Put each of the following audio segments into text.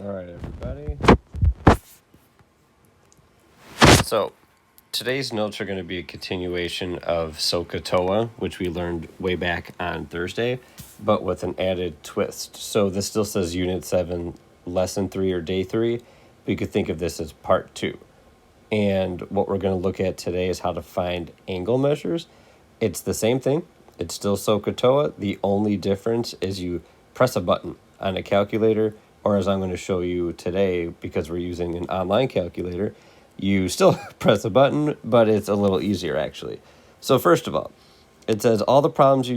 All right, everybody. So, today's notes are going to be a continuation of SOHCAHTOA, which we learned way back on Thursday, but with an added twist. So, this still says Unit 7, Lesson 3 or Day 3, but you could think of this as Part 2. And what we're going to look at today is how to find angle measures. It's the same thing. It's still SOHCAHTOA. The only difference is you press a button on a calculator, or as I'm going to show you today, because we're using an online calculator, you still press a button, but it's a little easier actually. So first of all, it says all the problems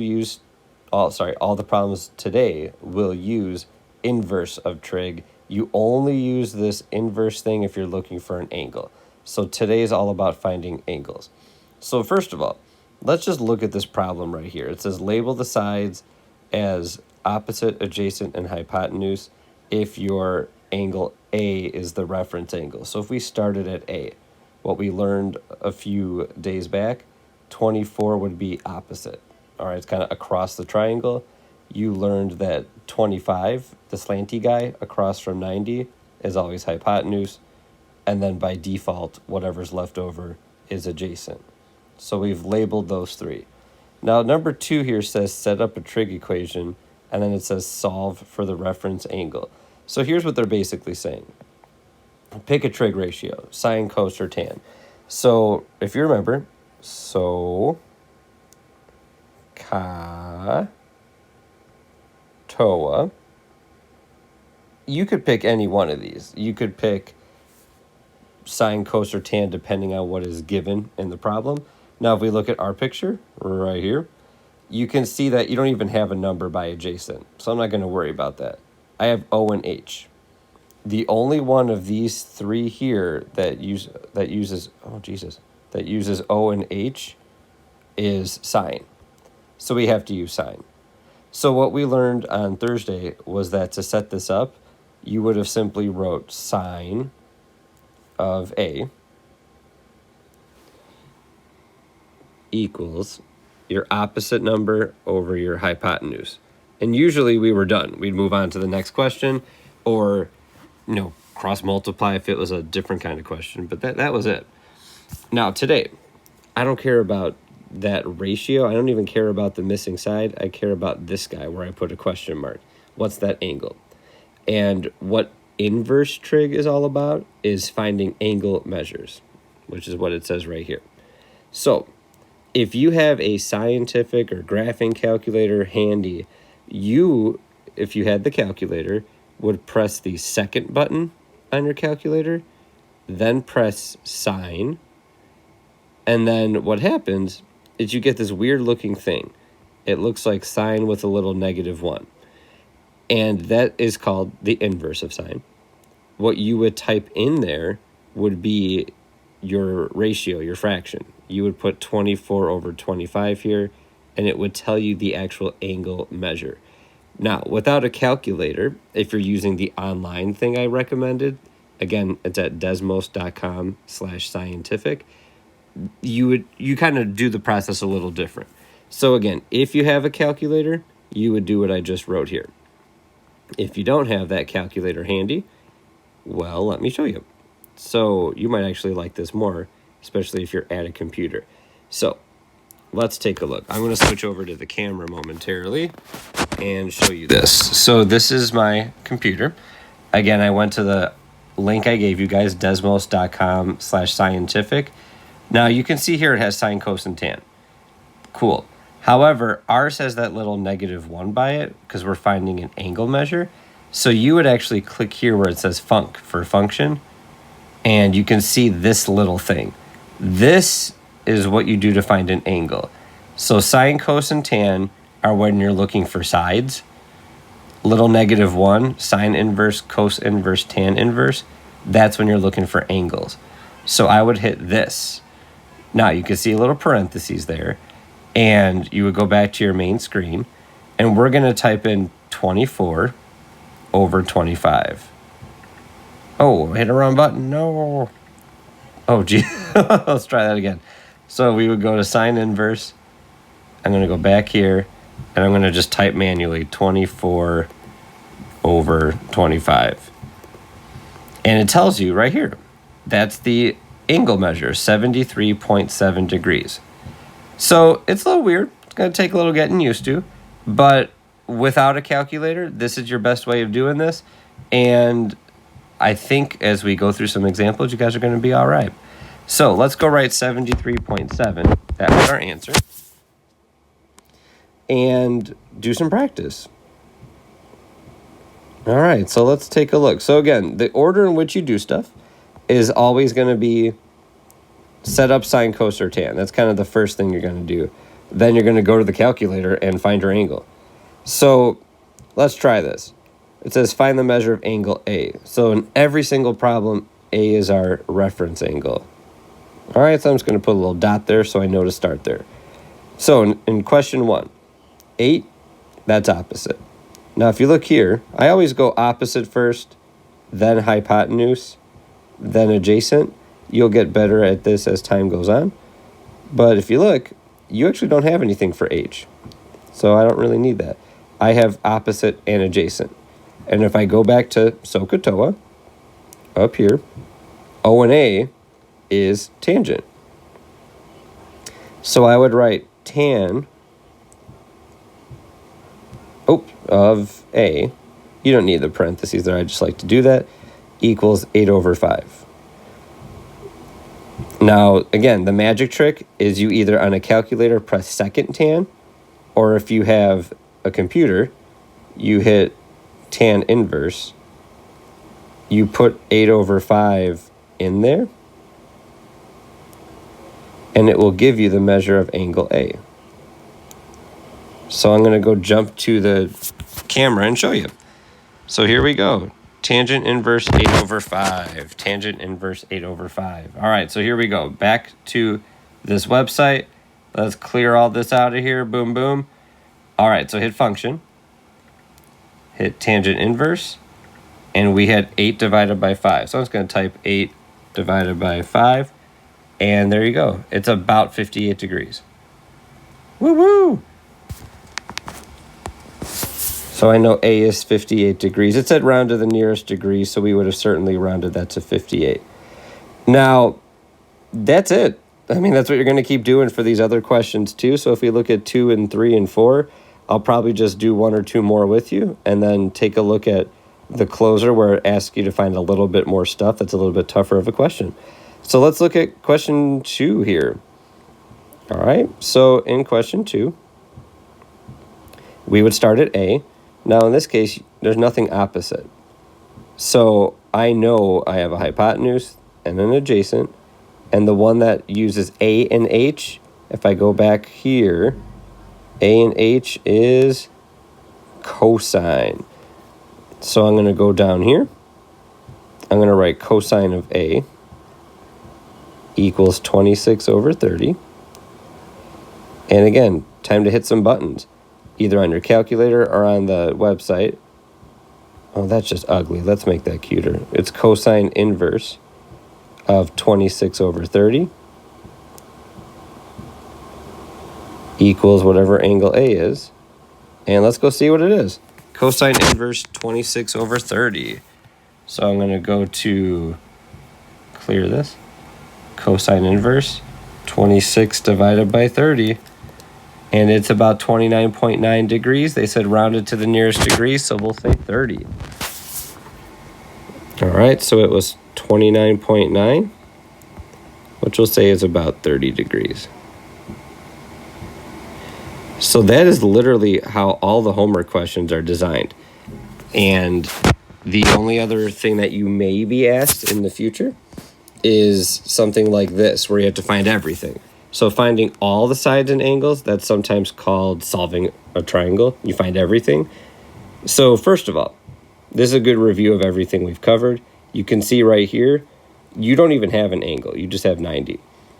today will use inverse of trig. You only use this inverse thing if you're looking for an angle. So today is all about finding angles. So first of all, let's just look at this problem right here. It says label the sides as opposite, adjacent, and hypotenuse if your angle A is the reference angle. So if we started at A, what we learned a few days back, 24 would be opposite. All right, it's kind of across the triangle. You learned that 25, the slanty guy across from 90, is always hypotenuse. And then by default, whatever's left over is adjacent. So we've labeled those three. Now, number 2 here says set up a trig equation, and then it says solve for the reference angle. So here's what they're basically saying. Pick a trig ratio, sine, cos, or tan. So if you remember, SOHCAHTOA, you could pick any one of these. You could pick sine, cos, or tan depending on what is given in the problem. Now, if we look at our picture right here, you can see that you don't even have a number by adjacent. So I'm not going to worry about that. I have O and H. The only one of these three here that uses O and H is sine. So we have to use sine. So what we learned on Thursday was that to set this up, you would have simply wrote sine of A equals your opposite number over your hypotenuse. And usually we were done. We'd move on to the next question, or, cross multiply if it was a different kind of question. But that was it. Now today, I don't care about that ratio. I don't even care about the missing side. I care about this guy where I put a question mark. What's that angle? And what inverse trig is all about is finding angle measures, which is what it says right here. So if you have a scientific or graphing calculator handy, if you had the calculator, would press the second button on your calculator, then press sine, and then what happens is you get this weird looking thing. It looks like sine with a little -1, and that is called the inverse of sine. What you would type in there would be your ratio, your fraction. You would put 24 over 25 here, and it would tell you the actual angle measure. Now, without a calculator, if you're using the online thing I recommended, again, it's at desmos.com/scientific, you kind of do the process a little different. So again, if you have a calculator, you would do what I just wrote here. If you don't have that calculator handy, well, let me show you. So you might actually like this more, especially if you're at a computer. So let's take a look. I'm going to switch over to the camera momentarily and show you this. So this is my computer. Again, I went to the link I gave you guys, desmos.com/scientific. Now you can see here it has sine, cos, and tan. Cool. However, ours has that little -1 by it because we're finding an angle measure. So you would actually click here where it says func for function, and you can see this little thing. This is what you do to find an angle. So sine, cos, and tan are when you're looking for sides. Little -1, sine inverse, cos inverse, tan inverse, that's when you're looking for angles. So I would hit this. Now you can see a little parentheses there, and you would go back to your main screen, and we're going to type in 24 over 25. Oh, hit a wrong button. No. Oh, gee. Let's try that again. So we would go to sine inverse. I'm going to go back here, and I'm going to just type manually 24 over 25. And it tells you right here, that's the angle measure, 73.7 degrees. So it's a little weird. It's going to take a little getting used to. But without a calculator, this is your best way of doing this. And I think as we go through some examples, you guys are going to be all right. So let's go write 73.7. That was our answer. And do some practice. All right, so let's take a look. So again, the order in which you do stuff is always going to be set up sine, cos, or tan. That's kind of the first thing you're going to do. Then you're going to go to the calculator and find your angle. So let's try this. It says find the measure of angle A. So in every single problem, A is our reference angle. All right, so I'm just going to put a little dot there so I know to start there. So in question 1, 8, that's opposite. Now, if you look here, I always go opposite first, then hypotenuse, then adjacent. You'll get better at this as time goes on. But if you look, you actually don't have anything for H. So I don't really need that. I have opposite and adjacent. And if I go back to SOHCAHTOA, up here, O and A is tangent. So I would write tan of A, you don't need the parentheses there, I just like to do that, equals 8/5. Now, again, the magic trick is you either on a calculator press second tan, or if you have a computer, you hit tan inverse, you put 8/5 in there, and it will give you the measure of angle A. So I'm going to go jump to the camera and show you. So here we go. Tangent inverse 8/5. Tangent inverse 8/5. All right, so here we go. Back to this website. Let's clear all this out of here. Boom, boom. All right, so hit function. Hit tangent inverse. And we had 8 divided by 5. So I'm just going to type 8 divided by 5. And there you go. It's about 58 degrees. Woo-woo! So I know A is 58 degrees. It said round to the nearest degree, so we would have certainly rounded that to 58. Now, that's it. I mean, that's what you're going to keep doing for these other questions too. So if we look at 2 and 3 and 4, I'll probably just do 1 or 2 more with you and then take a look at the closer where it asks you to find a little bit more stuff that's a little bit tougher of a question. So let's look at question 2 here. All right, so in question 2, we would start at A. Now, in this case, there's nothing opposite. So I know I have a hypotenuse and an adjacent, and the one that uses A and H, if I go back here, A and H is cosine. So I'm going to go down here. I'm going to write cosine of A equals 26/30. And again, time to hit some buttons, either on your calculator or on the website. Oh, that's just ugly. Let's make that cuter. It's cosine inverse of 26/30 equals whatever angle A is. And let's go see what it is. Cosine inverse 26/30. So I'm going to go to clear this. Cosine inverse 26 divided by 30. And it's about 29.9 degrees. They said rounded to the nearest degree, so we'll say 30. All right, so it was 29.9, which we'll say is about 30 degrees. So that is literally how all the homework questions are designed. And the only other thing that you may be asked in the future is something like this, where you have to find everything. So finding all the sides and angles, that's sometimes called solving a triangle. You find everything. So first of all, this is a good review of everything we've covered. You can see right here, you don't even have an angle. You just have 90.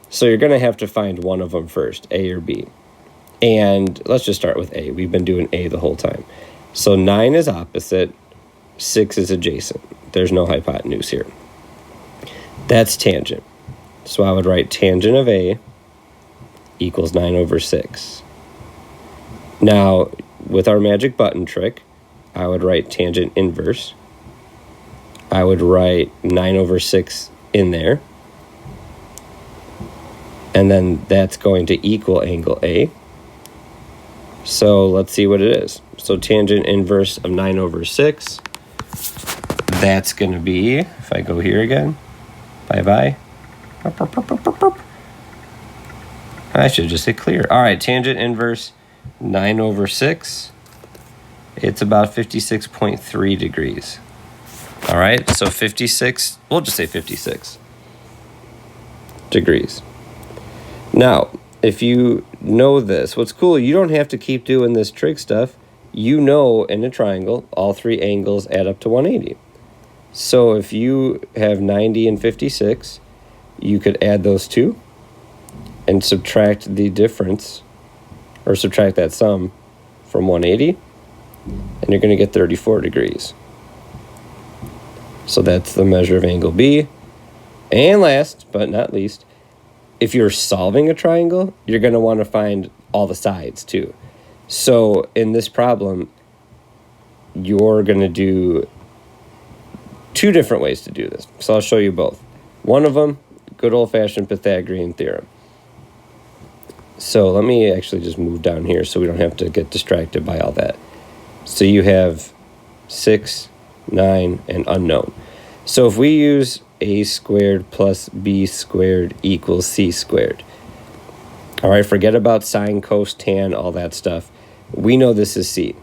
So you're going to have to find one of them first, A or B. And let's just start with A. We've been doing A the whole time. So 9 is opposite, 6 is adjacent. There's no hypotenuse here. That's tangent. So I would write tangent of A equals 9/6. Now, with our magic button trick, I would write tangent inverse I would write 9/6 in there. And then that's going to equal angle A. So let's see what it is. So tangent inverse of 9/6. That's going to be, if I go here again, bye-bye. I should just hit clear. All right, tangent inverse 9/6. It's about 56.3 degrees. All right, so 56, we'll just say 56 degrees. Now, if you know this, what's cool, you don't have to keep doing this trig stuff. You know in a triangle, all three angles add up to 180. So if you have 90 and 56, you could add those two and subtract the difference, or subtract that sum from 180, and you're going to get 34 degrees. So that's the measure of angle B. And last but not least, if you're solving a triangle, you're going to want to find all the sides too. So in this problem, you're going to do two different ways to do this. So I'll show you both. One of them, good old-fashioned Pythagorean theorem. So let me actually just move down here so we don't have to get distracted by all that. So you have 6, 9, and unknown. So if we use a squared plus b squared equals c squared. All right, forget about sine, cos, tan, all that stuff. We know this is c.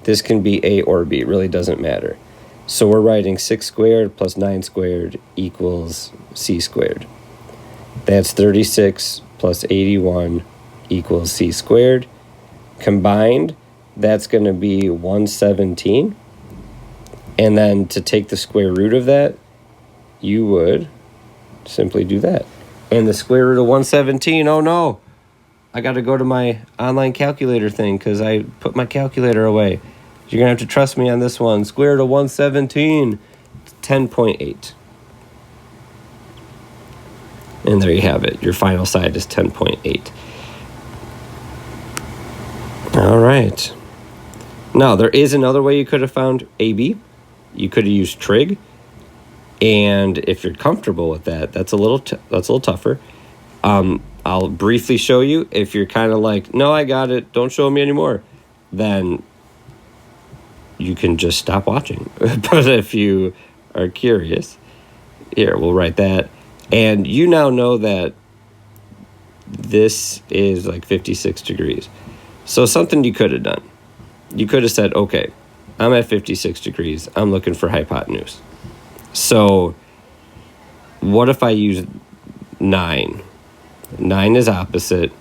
This can be a or b, it really doesn't matter. So we're writing 6 squared plus 9 squared equals c squared. That's 36 plus 81 equals c squared. Combined, that's going to be 117. And then to take the square root of that, you would simply do that. And the square root of 117, oh no, I got to go to my online calculator thing because I put my calculator away. You're going to have to trust me on this one. Square root of 117, 10.8. And there you have it. Your final side is 10.8. All right. Now, there is another way you could have found AB. You could have used trig. And if you're comfortable with that, that's a little tougher. I'll briefly show you. If you're kind of like, no, I got it, don't show me anymore, then you can just stop watching. But if you are curious, here, we'll write that. And you now know that this is like 56 degrees. So something you could have done. You could have said, okay, I'm at 56 degrees. I'm looking for hypotenuse. So what if I use 9? 9 is opposite.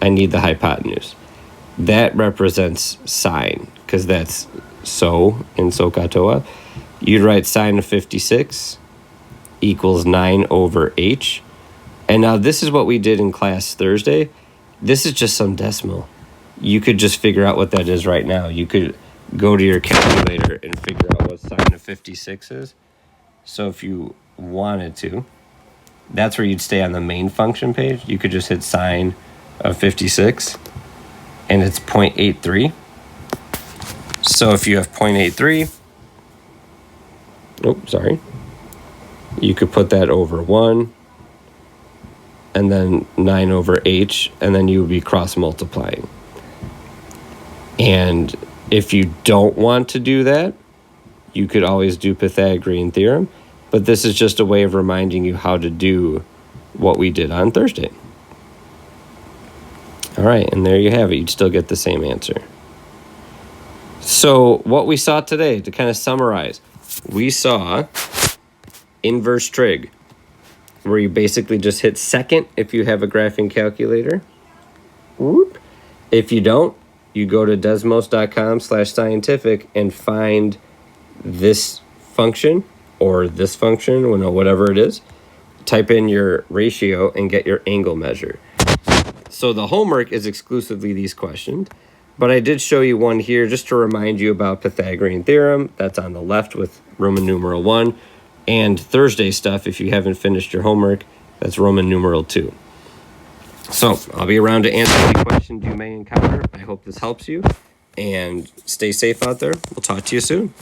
I need the hypotenuse. That represents sine, because that's so in SOHCAHTOA. You'd write sine of 56 equals 9/h. And now this is what we did in class Thursday. This is just some decimal. You could just figure out what that is right now. You could go to your calculator and figure out what sine of 56 is. So if you wanted to, that's where you'd stay on the main function page. You could just hit sine of 56, and it's 0.83. So if you have 0.83, you could put that over 1, and then 9/h, and then you would be cross-multiplying. And if you don't want to do that, you could always do Pythagorean theorem, but this is just a way of reminding you how to do what we did on Thursday. All right, and there you have it. You'd still get the same answer. So what we saw today, to kind of summarize, we saw inverse trig, where you basically just hit second if you have a graphing calculator. Whoop. If you don't, you go to desmos.com/scientific and find this function or this function, whatever it is. Type in your ratio and get your angle measure. So the homework is exclusively these questions, but I did show you one here just to remind you about Pythagorean theorem. That's on the left with Roman numeral 1. And Thursday stuff, if you haven't finished your homework, that's Roman numeral 2. So I'll be around to answer any questions you may encounter. I hope this helps you, and stay safe out there. We'll talk to you soon.